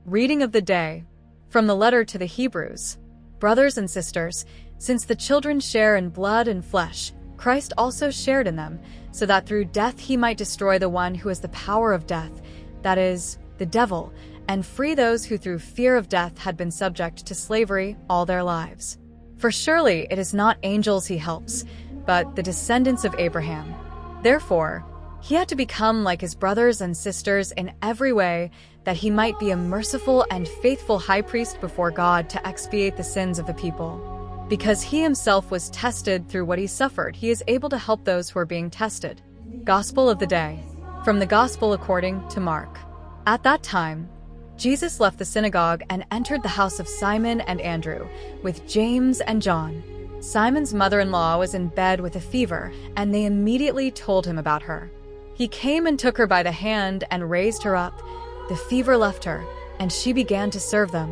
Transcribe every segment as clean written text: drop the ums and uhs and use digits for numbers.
Reading of the day from the letter to the Hebrews. Brothers and sisters, since the children share in blood and flesh, Christ also shared in them, so that through death he might destroy the one who has the power of death, that is, the devil, and free those who through fear of death had been subject to slavery all their lives. For surely it is not angels he helps, but the descendants of Abraham. Therefore, he had to become like his brothers and sisters in every way, that he might be a merciful and faithful high priest before God to expiate the sins of the people. Because he himself was tested through what he suffered, he is able to help those who are being tested. Gospel of the day. From the Gospel according to Mark. At that time, Jesus left the synagogue and entered the house of Simon and Andrew, with James and John. Simon's mother-in-law was in bed with a fever, and they immediately told him about her. He came and took her by the hand and raised her up. The fever left her, and she began to serve them.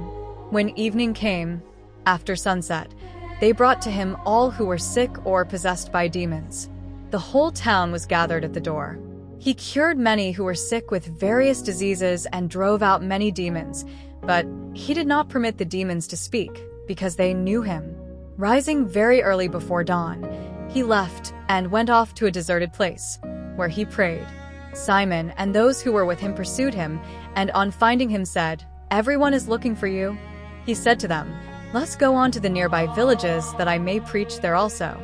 When evening came, after sunset, they brought to him all who were sick or possessed by demons. The whole town was gathered at the door. He cured many who were sick with various diseases and drove out many demons, but he did not permit the demons to speak, because they knew him. Rising very early before dawn, he left and went off to a deserted place, where he prayed. Simon and those who were with him pursued him, and on finding him said, "Everyone is looking for you." He said to them, "Let's go on to the nearby villages, that I may preach there also.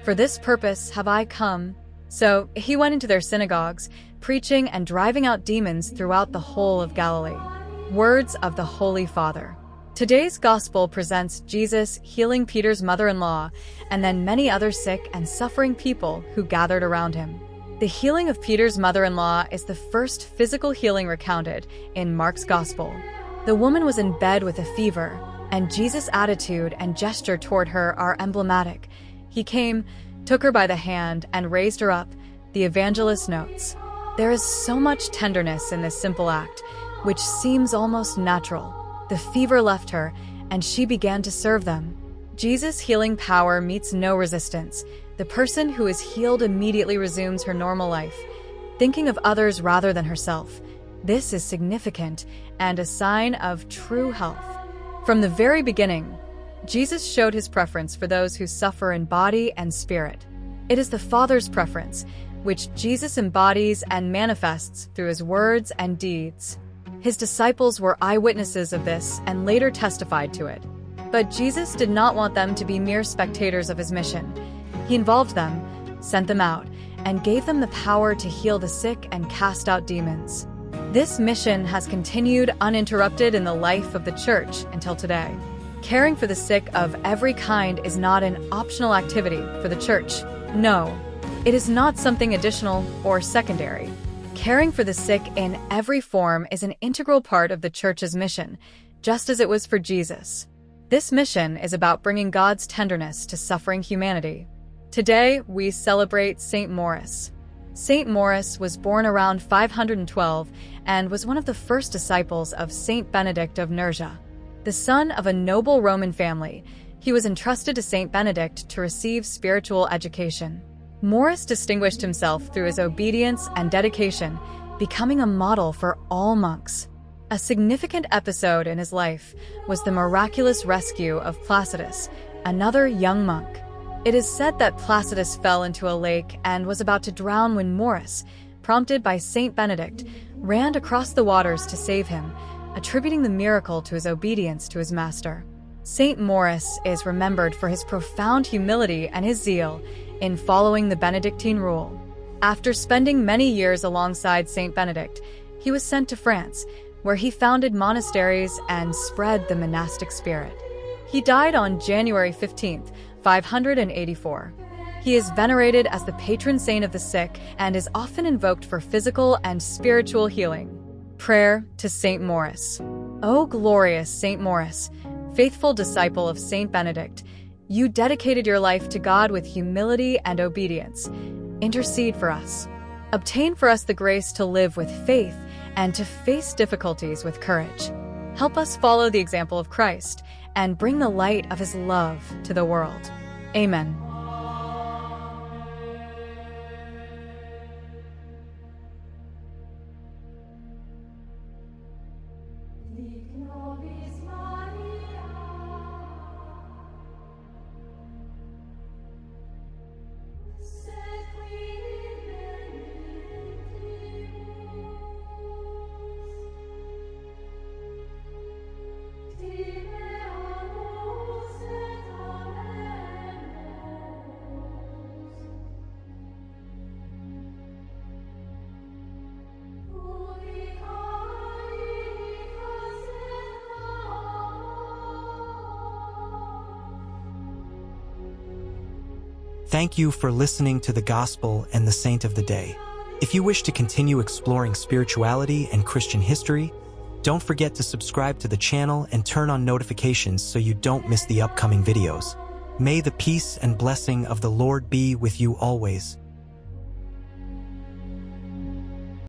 For this purpose have I come." So he went into their synagogues, preaching and driving out demons throughout the whole of Galilee. Words of the Holy Father. Today's Gospel presents Jesus healing Peter's mother-in-law, and then many other sick and suffering people who gathered around him. The healing of Peter's mother-in-law is the first physical healing recounted in Mark's Gospel. The woman was in bed with a fever, and Jesus' attitude and gesture toward her are emblematic. He came, took her by the hand, and raised her up, the evangelist notes. There is so much tenderness in this simple act, which seems almost natural. The fever left her, and she began to serve them. Jesus' healing power meets no resistance. The person who is healed immediately resumes her normal life, thinking of others rather than herself. This is significant and a sign of true health. From the very beginning, Jesus showed his preference for those who suffer in body and spirit. It is the Father's preference, which Jesus embodies and manifests through his words and deeds. His disciples were eyewitnesses of this and later testified to it. But Jesus did not want them to be mere spectators of his mission. He involved them, sent them out, and gave them the power to heal the sick and cast out demons. This mission has continued uninterrupted in the life of the Church until today. Caring for the sick of every kind is not an optional activity for the Church. No, it is not something additional or secondary. Caring for the sick in every form is an integral part of the Church's mission, just as it was for Jesus. This mission is about bringing God's tenderness to suffering humanity. Today, we celebrate Saint Maurice. Saint Maurice was born around 512 and was one of the first disciples of Saint Benedict of Nursia. The son of a noble Roman family, he was entrusted to Saint Benedict to receive spiritual education. Maurice distinguished himself through his obedience and dedication, becoming a model for all monks. A significant episode in his life was the miraculous rescue of Placidus, another young monk. It is said that Placidus fell into a lake and was about to drown when Maurice, prompted by Saint Benedict, ran across the waters to save him, attributing the miracle to his obedience to his master. Saint Maurice is remembered for his profound humility and his zeal in following the Benedictine rule. After spending many years alongside Saint Benedict, he was sent to France, where he founded monasteries and spread the monastic spirit. He died on January 15th, 584. He is venerated as the patron saint of the sick and is often invoked for physical and spiritual healing. Prayer to Saint Maurice. O glorious Saint Maurice, faithful disciple of Saint Benedict, you dedicated your life to God with humility and obedience. Intercede for us. Obtain for us the grace to live with faith and to face difficulties with courage. Help us follow the example of Christ and bring the light of his love to the world. Amen. Liegt Thank you for listening to the Gospel and the Saint of the Day. If you wish to continue exploring spirituality and Christian history, don't forget to subscribe to the channel and turn on notifications so you don't miss the upcoming videos. May the peace and blessing of the Lord be with you always.